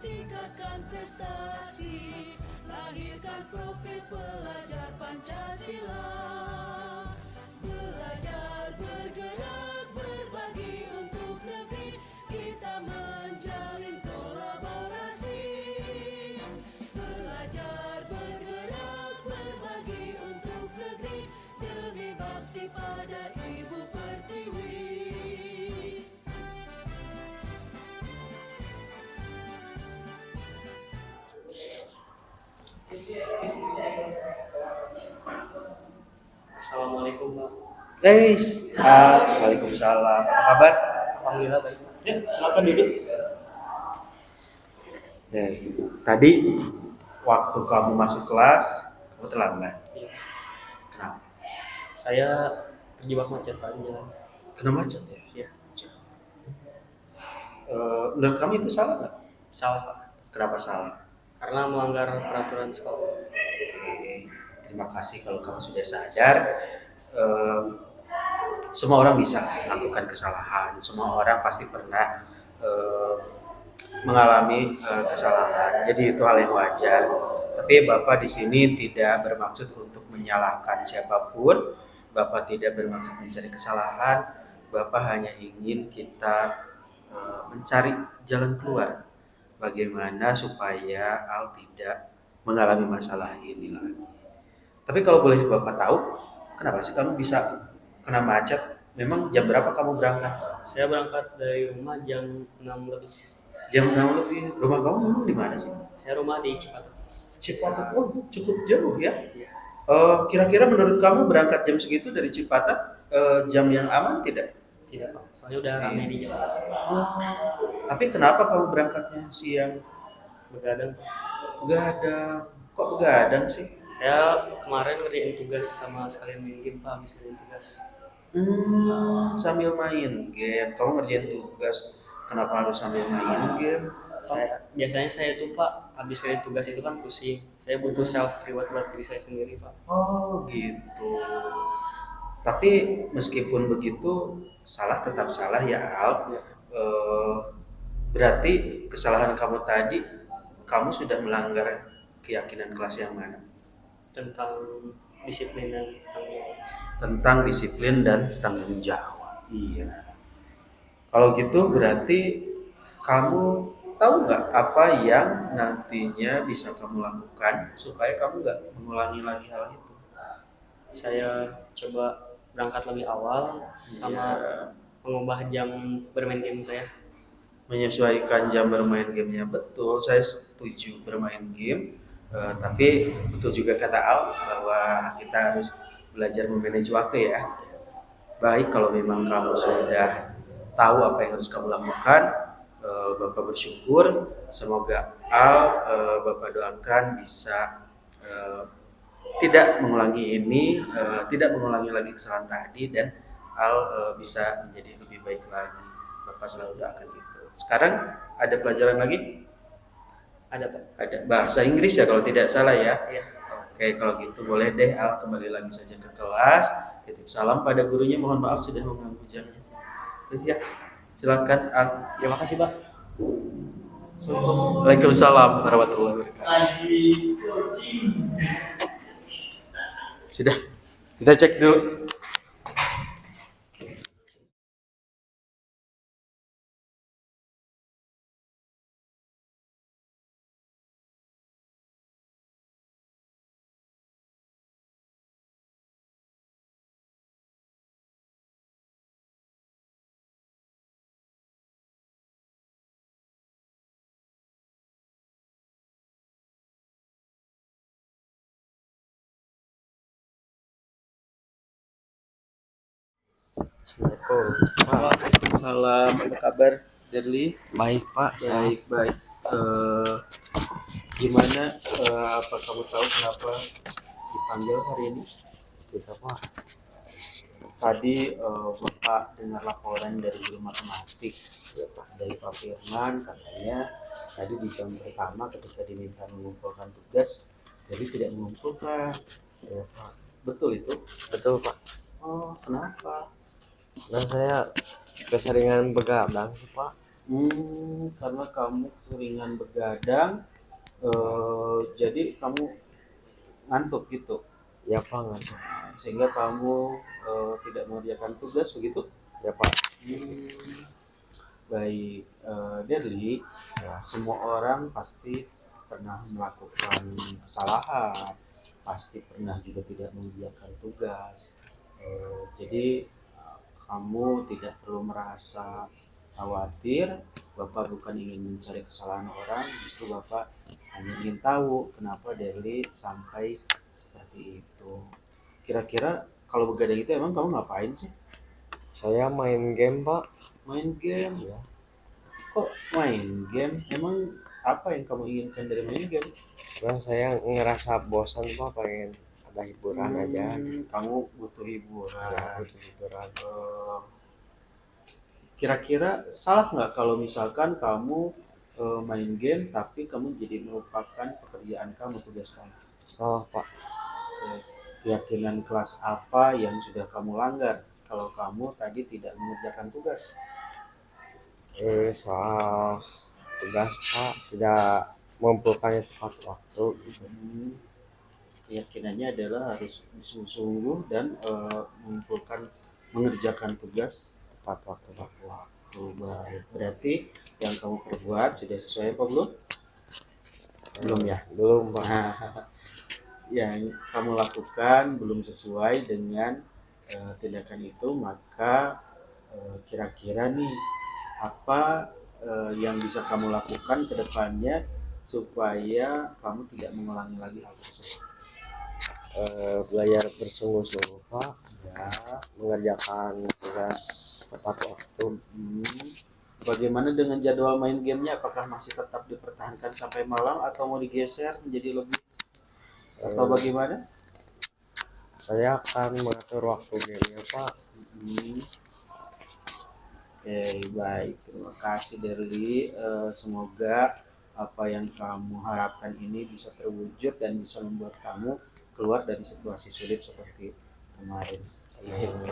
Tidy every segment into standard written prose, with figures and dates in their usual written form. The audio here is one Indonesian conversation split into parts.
tingkatkan prestasi, lahirkan profil pelajar Pancasila. Belajar, bergerak, berbagi untuk negeri, kita menjalin kolaborasi. Belajar, bergerak, berbagi untuk negeri, demi bakti pada Ibu Pertiwi. Assalamualaikum Pak. Waalaikumsalam. Apa kabar? Alhamdulillah baik. Ya, silakan duduk. Tadi waktu kamu masuk kelas, kamu terlambat. Ya, Kenapa? saya terjebak macet Pak di jalan. Kena macet ya? Ya, Menurut kamu itu salah nggak? salah Pak. Kenapa salah? Karena melanggar peraturan sekolah. Oke, terima kasih kalau kamu sudah sadar. Eh, Semua orang bisa melakukan kesalahan. Semua orang pasti pernah mengalami kesalahan. Jadi itu hal yang wajar. Tapi Bapak di sini tidak bermaksud untuk menyalahkan siapapun. Bapak tidak bermaksud mencari kesalahan. Bapak hanya ingin kita mencari jalan keluar. Bagaimana supaya Al tidak mengalami masalah ini lagi. Tapi kalau boleh Bapak tahu, kenapa sih kamu bisa kena macet? Memang jam berapa kamu berangkat? Saya berangkat dari rumah jam 6 lebih. Jam 6 lebih. Rumah kamu memang di mana sih? Saya rumah di Cipatat. Cipatat. Oh, cukup jauh ya. Iya. Kira-kira menurut kamu berangkat jam segitu dari Cipatat jam yang aman tidak? Tidak Pak. Soalnya udah ramai di jalan. Oh, tapi kenapa kamu berangkatnya siang? Begadang Pak. Begadang. Kok begadang sih? Saya kemarin ngerjain tugas sama sekalian main game Pak, habis ngerjain tugas. Sambil main game. Kamu ngerjain tugas. Kenapa harus sambil main game? Biasanya saya tuh Pak, habis ngerjain tugas itu kan pusing. Saya butuh self reward buat diri saya sendiri Pak. Oh gitu. Tapi meskipun begitu, salah tetap salah ya Al. Ya. Berarti kesalahan kamu tadi, kamu sudah melanggar keyakinan kelas yang mana? Tentang disiplin dan tanggung jawab. Tentang disiplin dan tanggung jawab. Iya. Kalau gitu berarti kamu tahu nggak apa yang nantinya bisa kamu lakukan supaya kamu nggak mengulangi lagi hal itu? Saya coba berangkat lebih awal sama mengubah jam bermain game saya. Menyesuaikan jam bermain gamenya, betul, saya setuju bermain game. Tapi betul juga kata Al bahwa kita harus belajar memanage waktu ya. Baik, kalau memang kamu sudah tahu apa yang harus kamu lakukan, Bapak bersyukur. Semoga Al, Bapak doakan bisa tidak mengulangi ini, tidak mengulangi lagi kesalahan tadi, dan Al bisa menjadi lebih baik lagi. Bapak selalu doakan itu. Sekarang ada pelajaran lagi? Ada Pak? Ada bahasa Inggris ya kalau tidak salah ya. Iya. Oke, kalau gitu boleh deh Al kembali lagi saja ke kelas. Titip salam pada gurunya. Mohon maaf sudah mengganggu jamnya. Ya, silakan Al. Terima kasih Pak. Waalaikumsalam warahmatullahi wabarakatuh. Sudah, kita cek dulu. Assalamualaikum. Waalaikumsalam. Apa kabar, Derli? Baik Pak. Baik. Gimana? Apa kamu tahu kenapa dipanggil hari ini? Tidak Pak. Tadi Bapak dengar laporan dari guru matematik dari Pak Firman, katanya tadi di jam pertama ketika diminta mengumpulkan tugas, jadi tidak mengumpulkan. Ya, Pak. Betul itu? Betul Pak. Oh, kenapa? Dan saya keseringan begadang sih Pak. Karena kamu keseringan begadang, jadi kamu ngantuk gitu. Ya Pak, ngantuk. Sehingga kamu tidak mengerjakan tugas begitu? Ya Pak. Baik, Derli, ya, semua orang pasti pernah melakukan kesalahan, pasti pernah juga tidak mengerjakan tugas. Jadi kamu tidak perlu merasa khawatir. Bapak bukan ingin mencari kesalahan orang, justru Bapak hanya ingin tahu kenapa Derli sampai seperti itu. Kira-kira kalau begadang itu emang kamu ngapain sih? Saya main game Pak. Main game? Ya. Kok main game? Emang apa yang kamu inginkan dari main game? Nah, saya ngerasa bosan Pak, pengen ada hiburan aja. Kamu butuh hiburan. Ya, butuh hiburan. Kira-kira salah nggak kalau misalkan kamu main game tapi kamu jadi melupakan pekerjaan kamu, tugas kamu? Salah Pak. Keyakinan kelas apa yang sudah kamu langgar kalau kamu tadi tidak mengerjakan tugas? Soal tugas Pak, tidak mengumpulkannya tepat waktu. Keyakinannya adalah harus bersungguh-sungguh dan mengerjakan tugas Tepat waktu. Baik, berarti yang kamu perbuat sudah sesuai apa belum? Belum ya? Belum Pak. Yang kamu lakukan belum sesuai dengan tindakan itu, maka kira-kira nih apa yang bisa kamu lakukan ke depannya supaya kamu tidak mengulangi lagi hal tersebut? Belajar bersungguh-sungguh Pak, Ya, mengerjakan tugas tepat waktu. Bagaimana dengan jadwal main gamenya? Apakah masih tetap dipertahankan sampai malam atau mau digeser menjadi lebih atau bagaimana? Saya akan mengatur waktu gamenya Pak. Oke, baik. Terima kasih Derli. Semoga apa yang kamu harapkan ini bisa terwujud dan bisa membuat kamu keluar dari situasi sulit seperti kemarin.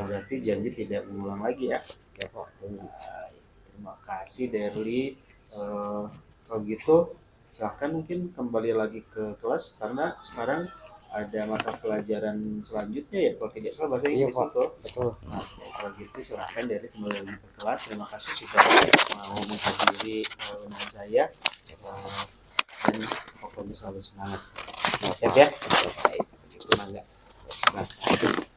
Berarti janji tidak mengulang lagi ya. Ya Pak. Terima kasih Derli. Kalau gitu silahkan mungkin kembali lagi ke kelas karena sekarang ada mata pelajaran selanjutnya ya, kalau tidak salah bahasa Inggris. Pak. Betul. Betul. Nah, kalau gitu silahkan Derli kembali lagi ke kelas. Terima kasih sudah mau menghadiri dengan saya dan pokoknya selalu semangat. Siap ya? Baik, itu mangga. Silahkan.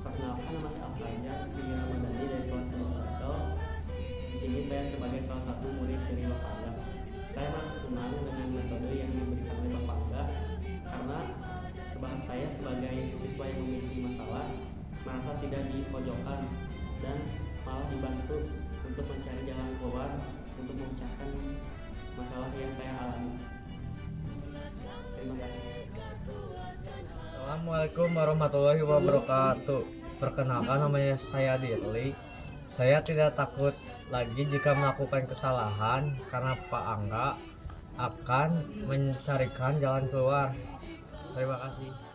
Perkenalkan, nama saya Alfaizan Tinggi Ramadhani dari kelas 11. Di sini saya sebagai salah satu murid dari Bapak Angga. Saya merasa senang dengan metode yang diberikan oleh Bapak Angga karena saya sebagai siswa yang memiliki masalah merasa tidak dipojokkan dan malah dibantu untuk mencari jalan keluar untuk memecahkan masalah yang saya alami. Terima kasih. Assalamualaikum warahmatullahi wabarakatuh. Perkenalkan, namanya saya Dirli. Saya tidak takut lagi jika melakukan kesalahan karena Pak Angga akan mencarikan jalan keluar. Terima kasih.